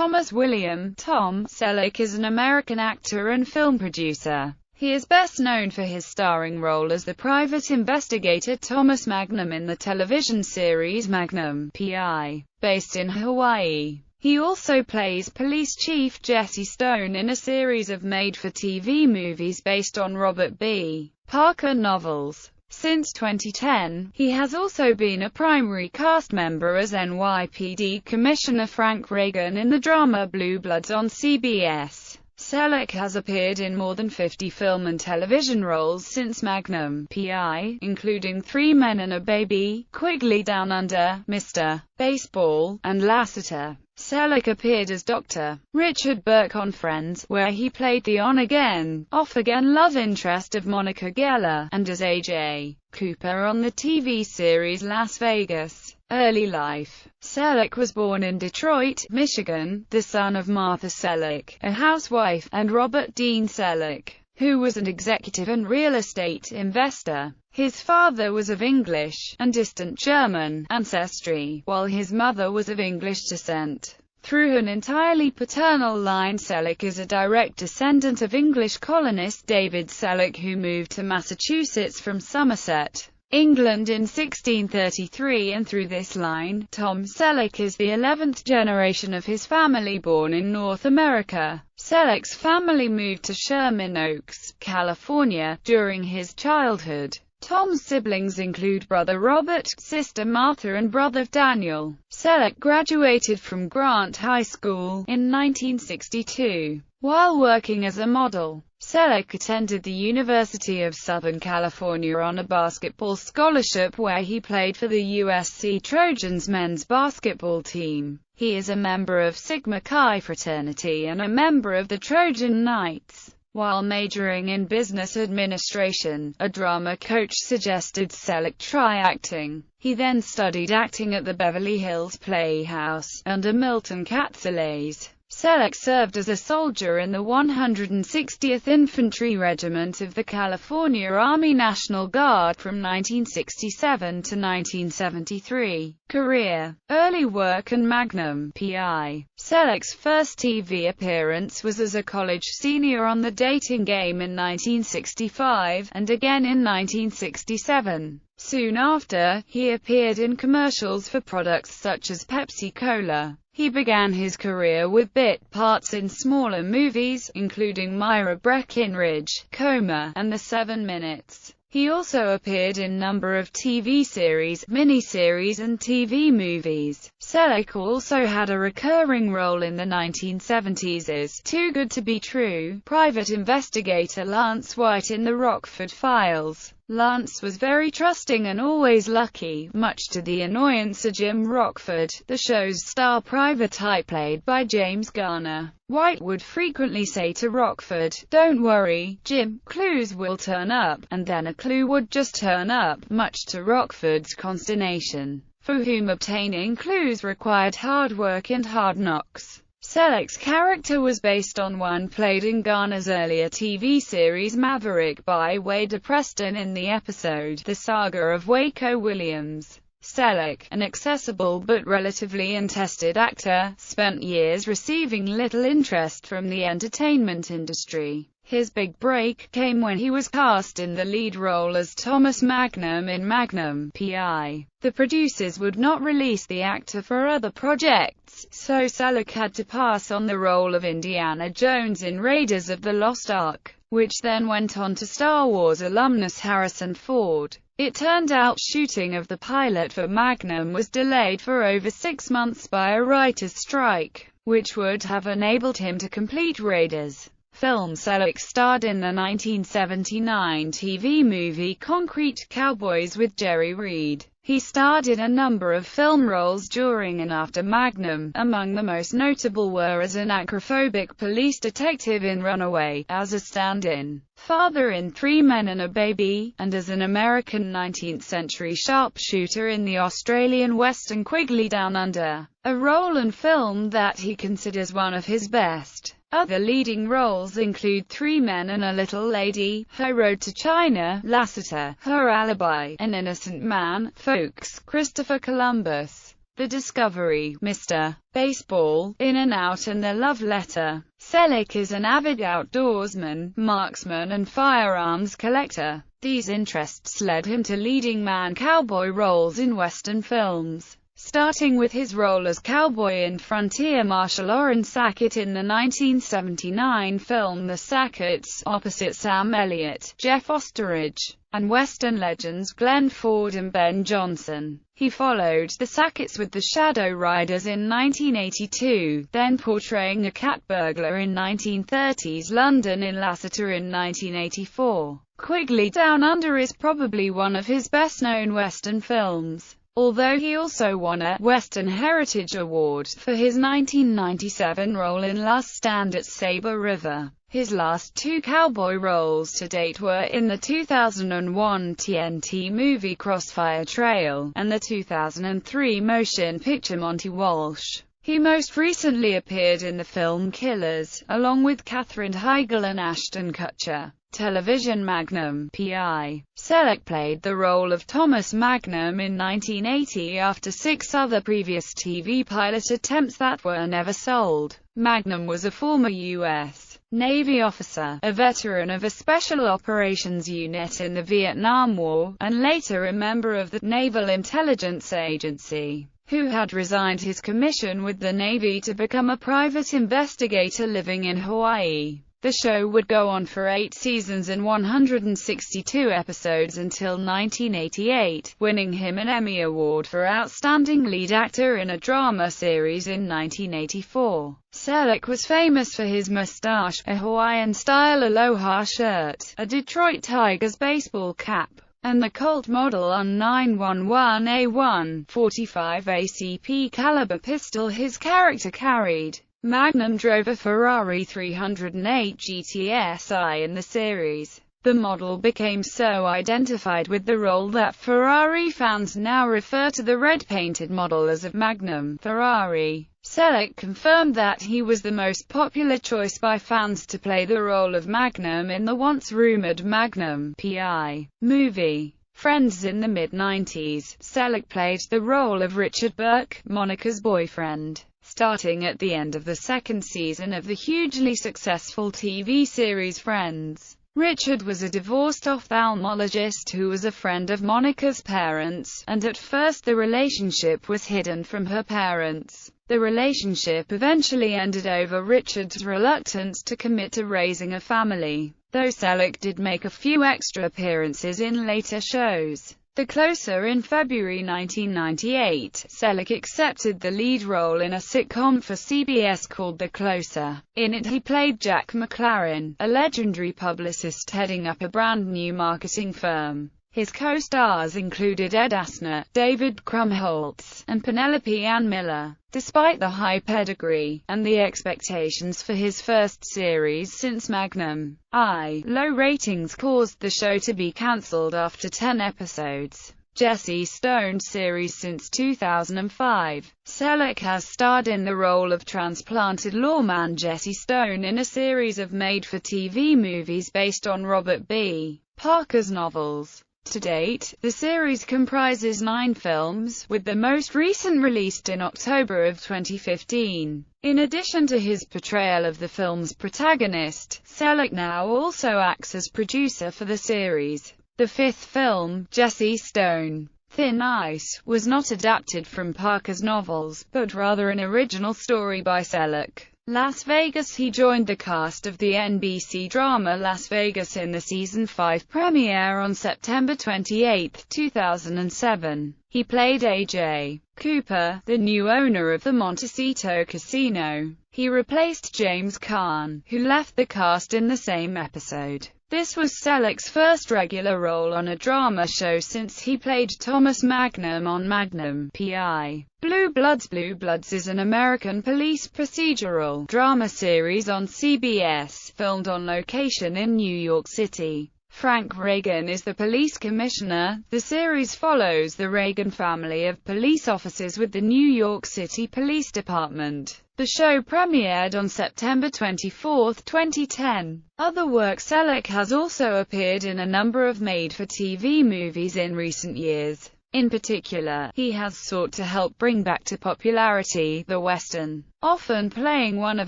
Thomas William "Tom" Selleck is an American actor and film producer. He is best known for his starring role as the private investigator Thomas Magnum in the television series Magnum, P.I., based in Hawaii. He also plays Police Chief Jesse Stone in a series of made-for-TV movies based on Robert B. Parker novels. Since 2010, he has also been a primary cast member as NYPD Commissioner Frank Reagan in the drama Blue Bloods on CBS. Selleck has appeared in more than 50 film and television roles since Magnum, P.I., including Three Men and a Baby, Quigley Down Under, Mr. Baseball, and Lassiter. Selleck appeared as Dr. Richard Burke on Friends, where he played the on-again, off-again love interest of Monica Geller, and as A.J. Cooper on the TV series Las Vegas. Early life. Selleck was born in Detroit, Michigan, the son of Martha Selleck, a housewife, and Robert Dean Selleck, who was an executive and real estate investor. His father was of English and distant German ancestry, while his mother was of English descent. Through an entirely paternal line, Selleck is a direct descendant of English colonist David Selleck, who moved to Massachusetts from Somerset, England in 1633, and through this line, Tom Selleck is the 11th generation of his family born in North America. Selleck's family moved to Sherman Oaks, California, during his childhood. Tom's siblings include brother Robert, sister Martha and brother Daniel. Selleck graduated from Grant High School in 1962. While working as a model, Selleck attended the University of Southern California on a basketball scholarship where he played for the USC Trojans men's basketball team. He is a member of Sigma Chi fraternity and a member of the Trojan Knights. While majoring in business administration, a drama coach suggested Selleck try acting. He then studied acting at the Beverly Hills Playhouse, under Milton Katseles. Selleck served as a soldier in the 160th Infantry Regiment of the California Army National Guard from 1967 to 1973. Career. Early work and Magnum, P.I. Selleck's first TV appearance was as a college senior on The Dating Game in 1965, and again in 1967. Soon after, he appeared in commercials for products such as Pepsi-Cola. He began his career with bit parts in smaller movies, including Myra Breckinridge, Coma, and The 7 Minutes. He also appeared in a number of TV series, miniseries and TV movies. Selleck also had a recurring role in the 1970s as Too Good to Be True private investigator Lance White in the Rockford Files. Lance was very trusting and always lucky, much to the annoyance of Jim Rockford, the show's star private eye played by James Garner. White would frequently say to Rockford, "Don't worry, Jim, clues will turn up," and then a clue would just turn up, much to Rockford's consternation, for whom obtaining clues required hard work and hard knocks. Selleck's character was based on one played in Garner's earlier TV series Maverick by Wade Preston in the episode The Saga of Waco Williams. Selleck, an accessible but relatively untested actor, spent years receiving little interest from the entertainment industry. His big break came when he was cast in the lead role as Thomas Magnum in Magnum, P.I. The producers would not release the actor for other projects, so Selleck had to pass on the role of Indiana Jones in Raiders of the Lost Ark, which then went on to Star Wars alumnus Harrison Ford. It turned out shooting of the pilot for Magnum was delayed for over 6 months by a writer's strike, which would have enabled him to complete Raiders. Film. Selleck starred in the 1979 TV movie Concrete Cowboys with Jerry Reed. He starred in a number of film roles during and after Magnum. Among the most notable were as an acrophobic police detective in Runaway, as a stand-in father in Three Men and a Baby, and as an American 19th-century sharpshooter in the Australian western Quigley Down Under, a role and film that he considers one of his best. Other leading roles include Three Men and a Little Lady, Her Road to China, Lassiter, Her Alibi, An Innocent Man, Folks, Christopher Columbus. The Discovery, Mr. Baseball, In and Out, and The Love Letter. Selleck is an avid outdoorsman, marksman and firearms collector. These interests led him to leading man cowboy roles in Western films, starting with his role as cowboy in frontier marshal Orrin Sackett in the 1979 film The Sacketts, opposite Sam Elliott, Jeff Osteridge, and Western legends Glenn Ford and Ben Johnson. He followed the Sacketts with The Shadow Riders in 1982, then portraying a cat burglar in 1930s London in Lassiter in 1984. Quigley Down Under is probably one of his best-known Western films, although he also won a Western Heritage Award for his 1997 role in Last Stand at Sabre River. His last two cowboy roles to date were in the 2001 TNT movie Crossfire Trail, and the 2003 motion picture Monty Walsh. He most recently appeared in the film Killers, along with Katherine Heigl and Ashton Kutcher. Television Magnum, P.I. Selleck played the role of Thomas Magnum in 1980 after 6 other previous TV pilot attempts that were never sold. Magnum was a former U.S. Navy officer, a veteran of a Special Operations Unit in the Vietnam War, and later a member of the Naval Intelligence Agency, who had resigned his commission with the Navy to become a private investigator living in Hawaii. The show would go on for 8 seasons and 162 episodes until 1988, winning him an Emmy Award for Outstanding Lead Actor in a Drama Series in 1984. Selleck was famous for his mustache, a Hawaiian-style aloha shirt, a Detroit Tigers baseball cap, and the Colt model on 911A1 .45 ACP caliber pistol his character carried. Magnum drove a Ferrari 308 GTSI in the series. The model became so identified with the role that Ferrari fans now refer to the red-painted model as a Magnum Ferrari. Selleck confirmed that he was the most popular choice by fans to play the role of Magnum in the once-rumored Magnum P.I. movie. Friends in the mid-90s, Selleck played the role of Richard Burke, Monica's boyfriend, starting at the end of the second season of the hugely successful TV series Friends. Richard was a divorced ophthalmologist who was a friend of Monica's parents, and at first the relationship was hidden from her parents. The relationship eventually ended over Richard's reluctance to commit to raising a family, though Selleck did make a few extra appearances in later shows. The Closer in February 1998, Selleck accepted the lead role in a sitcom for CBS called The Closer. In it he played Jack McLaren, a legendary publicist heading up a brand new marketing firm. His co-stars included Ed Asner, David Krumholtz, and Penelope Ann Miller. Despite the high pedigree, and the expectations for his first series since Magnum I, low ratings caused the show to be cancelled after 10 episodes. Jesse Stone's series since 2005. Selleck has starred in the role of transplanted lawman Jesse Stone in a series of made-for-TV movies based on Robert B. Parker's novels. To date, the series comprises 9 films, with the most recent released in October of 2015. In addition to his portrayal of the film's protagonist, Selleck now also acts as producer for the series. The 5th film, Jesse Stone, Thin Ice, was not adapted from Parker's novels, but rather an original story by Selleck. Las Vegas. He joined the cast of the NBC drama Las Vegas in the season 5 premiere on September 28, 2007. He played A.J. Cooper, the new owner of the Montecito Casino. He replaced James Caan, who left the cast in the same episode. This was Selleck's first regular role on a drama show since he played Thomas Magnum on Magnum P.I. Blue Bloods. Blue Bloods is an American police procedural drama series on CBS, filmed on location in New York City. Frank Reagan is the police commissioner. The series follows the Reagan family of police officers with the New York City Police Department. The show premiered on September 24, 2010. Other work. Selleck has also appeared in a number of made-for-TV movies in recent years. In particular, he has sought to help bring back to popularity the Western, often playing one of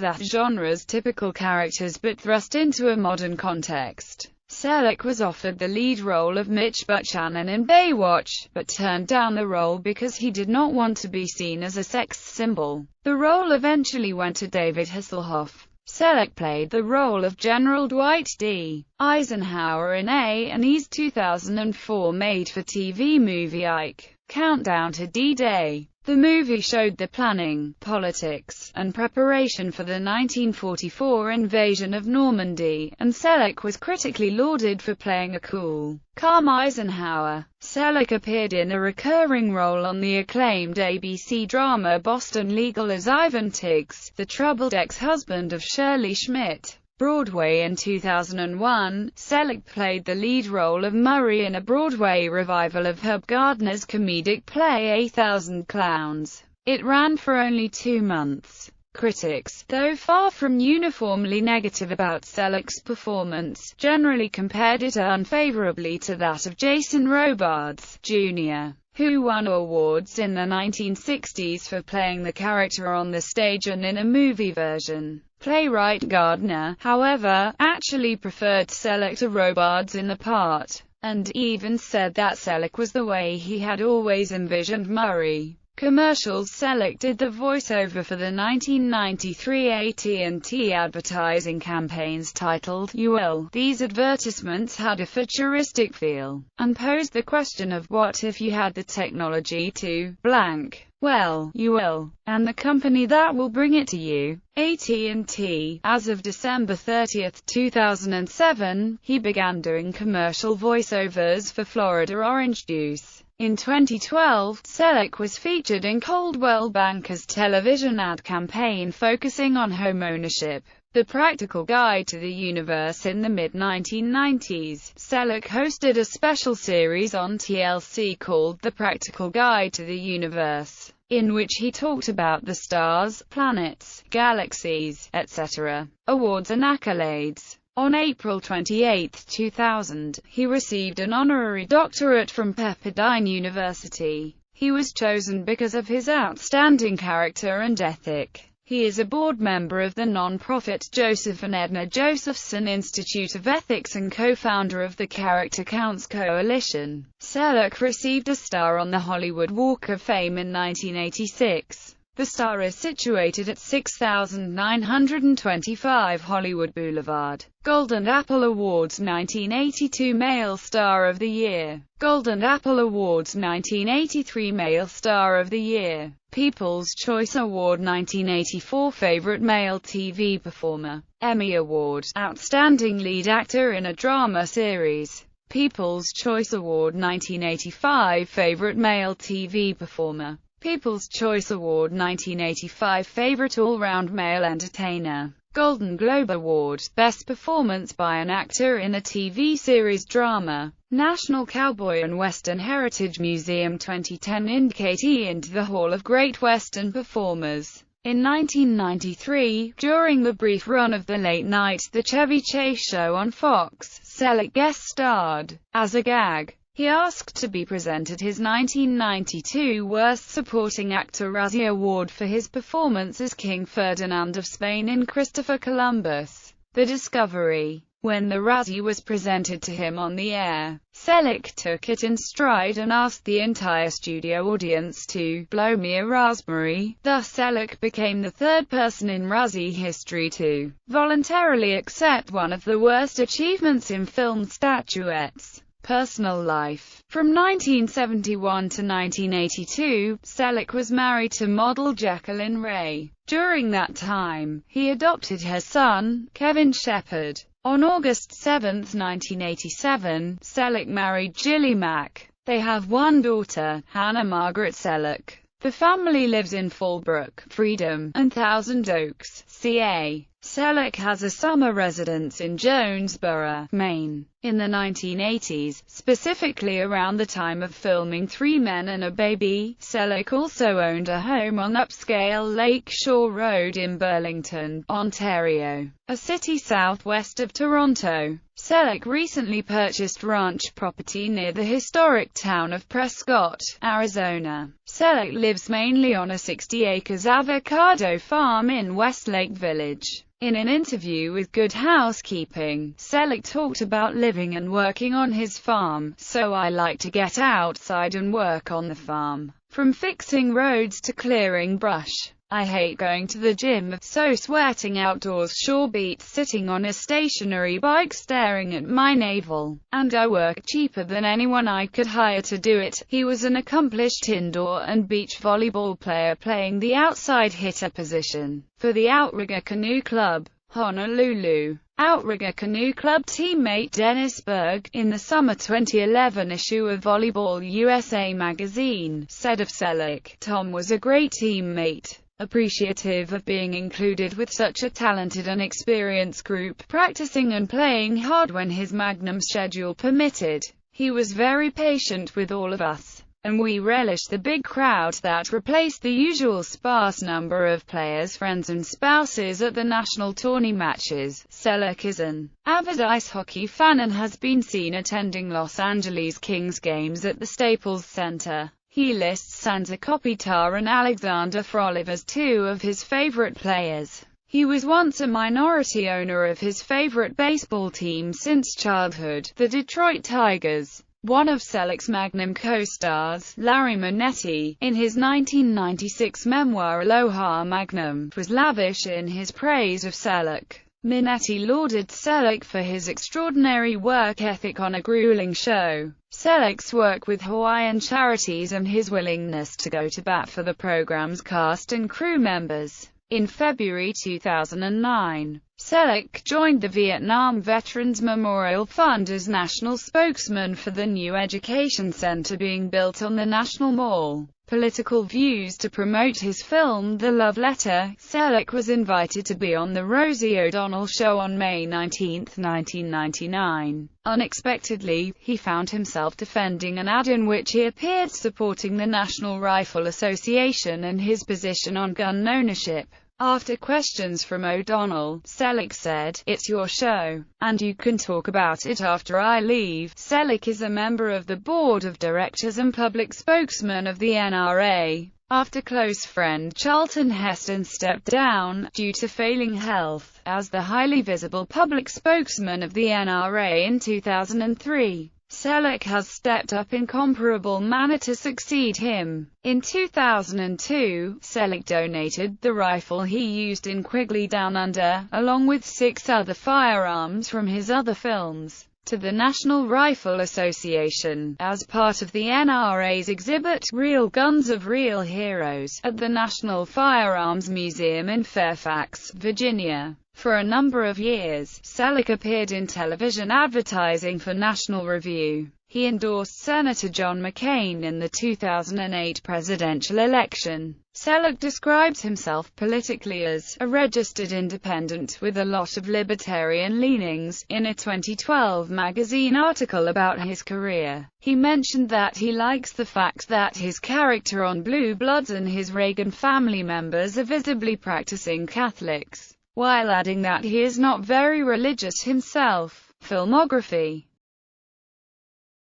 that genre's typical characters but thrust into a modern context. Selleck was offered the lead role of Mitch Buchanan in Baywatch, but turned down the role because he did not want to be seen as a sex symbol. The role eventually went to David Hasselhoff. Selleck played the role of General Dwight D. Eisenhower in A&E's 2004 made-for-TV movie Ike: Countdown to D-Day. The movie showed the planning, politics, and preparation for the 1944 invasion of Normandy, and Selleck was critically lauded for playing a cool, calm Eisenhower. Selleck appeared in a recurring role on the acclaimed ABC drama Boston Legal as Ivan Tiggs, the troubled ex-husband of Shirley Schmidt. Broadway. In 2001, Selleck played the lead role of Murray in a Broadway revival of Herb Gardner's comedic play A Thousand Clowns. It ran for only 2 months. Critics, though far from uniformly negative about Selleck's performance, generally compared it unfavorably to that of Jason Robards, Jr., who won awards in the 1960s for playing the character on the stage and in a movie version. Playwright Gardner, however, actually preferred Selleck to Robards in the part, and even said that Selleck was the way he had always envisioned Murray. Commercials. Selleck did the voiceover for the 1993 AT&T advertising campaigns titled "You Will." These advertisements had a futuristic feel, and posed the question of what if you had the technology to blank. Well, you will, and the company that will bring it to you. AT&T. As of December 30, 2007, he began doing commercial voiceovers for Florida Orange Juice. In 2012, Selleck was featured in Coldwell Banker's television ad campaign focusing on home ownership, The Practical Guide to the Universe. In the mid-1990s, Selleck hosted a special series on TLC called The Practical Guide to the Universe, in which he talked about the stars, planets, galaxies, etc., awards and accolades. On April 28, 2000, he received an honorary doctorate from Pepperdine University. He was chosen because of his outstanding character and ethic. He is a board member of the non-profit Joseph and Edna Josephson Institute of Ethics and co-founder of the Character Counts Coalition. Selleck received a star on the Hollywood Walk of Fame in 1986. The star is situated at 6925 Hollywood Boulevard. Golden Apple Awards 1982 Male Star of the Year. Golden Apple Awards 1983 Male Star of the Year. People's Choice Award 1984 Favorite Male TV Performer. Emmy Award, Outstanding Lead Actor in a Drama Series. People's Choice Award 1985 Favorite Male TV Performer. People's Choice Award 1985 Favorite All-Round Male Entertainer. Golden Globe Award, Best Performance by an Actor in a TV Series Drama. National Cowboy and Western Heritage Museum 2010 inductee into the Hall of Great Western Performers. In 1993, during the brief run of the late-night The Chevy Chase Show on Fox, Selleck guest-starred. As a gag, he asked to be presented his 1992 Worst Supporting Actor Razzie Award for his performance as King Ferdinand of Spain in Christopher Columbus: The Discovery. When the Razzie was presented to him on the air, Selleck took it in stride and asked the entire studio audience to "blow me a raspberry." Thus Selleck became the third person in Razzie history to voluntarily accept one of the worst achievements in film statuettes. Personal life. From 1971 to 1982, Selleck was married to model Jacqueline Ray. During that time, he adopted her son, Kevin Shepard. On August 7, 1987, Selleck married Gilly Mack. They have one daughter, Hannah Margaret Selleck. The family lives in Fallbrook, Freedom, and Thousand Oaks, CA. Selleck has a summer residence in Jonesboro, Maine. In the 1980s, specifically around the time of filming Three Men and a Baby, Selleck also owned a home on upscale Lake Shore Road in Burlington, Ontario, a city southwest of Toronto. Selleck recently purchased ranch property near the historic town of Prescott, Arizona. Selleck lives mainly on a 60 acres avocado farm in Westlake Village. In an interview with Good Housekeeping, Selleck talked about living and working on his farm. "So I like to get outside and work on the farm. From fixing roads to clearing brush. I hate going to the gym, so sweating outdoors sure beats sitting on a stationary bike staring at my navel. And I work cheaper than anyone I could hire to do it." He was an accomplished indoor and beach volleyball player playing the outside hitter position for the Outrigger Canoe Club, Honolulu. Outrigger Canoe Club teammate Dennis Berg, in the summer 2011 issue of Volleyball USA magazine, said of Selleck, "Tom was a great teammate. Appreciative of being included with such a talented and experienced group, practicing and playing hard when his Magnum schedule permitted. He was very patient with all of us, and we relished the big crowd that replaced the usual sparse number of players, friends and spouses at the national tourney matches." Selleck is an avid ice hockey fan and has been seen attending Los Angeles Kings games at the Staples Center. He lists Santa Kopitar and Alexander Frolov as two of his favorite players. He was once a minority owner of his favorite baseball team since childhood, the Detroit Tigers. One of Selleck's Magnum co-stars, Larry Manetti, in his 1996 memoir Aloha Magnum, was lavish in his praise of Selleck. Manetti lauded Selleck for his extraordinary work ethic on a grueling show, Selleck's work with Hawaiian charities and his willingness to go to bat for the program's cast and crew members. In February 2009, Selleck joined the Vietnam Veterans Memorial Fund as national spokesman for the new education center being built on the National Mall. Political views to promote his film The Love Letter. Selleck was invited to be on The Rosie O'Donnell Show on May 19, 1999. Unexpectedly, he found himself defending an ad in which he appeared supporting the National Rifle Association and his position on gun ownership. After questions from O'Donnell, Selleck said, "It's your show, and you can talk about it after I leave." Selleck is a member of the board of directors and public spokesman of the NRA, after close friend Charlton Heston stepped down, due to failing health, as the highly visible public spokesman of the NRA in 2003. Selleck has stepped up in comparable manner to succeed him. In 2002, Selleck donated the rifle he used in Quigley Down Under, along with 6 other firearms from his other films, to the National Rifle Association, as part of the NRA's exhibit, Real Guns of Real Heroes, at the National Firearms Museum in Fairfax, Virginia. For a number of years, Selleck appeared in television advertising for National Review. He endorsed Senator John McCain in the 2008 presidential election. Selleck describes himself politically as a registered independent with a lot of libertarian leanings. In a 2012 magazine article about his career, he mentioned that he likes the fact that his character on Blue Bloods and his Reagan family members are visibly practicing Catholics, while adding that he is not very religious himself. Filmography.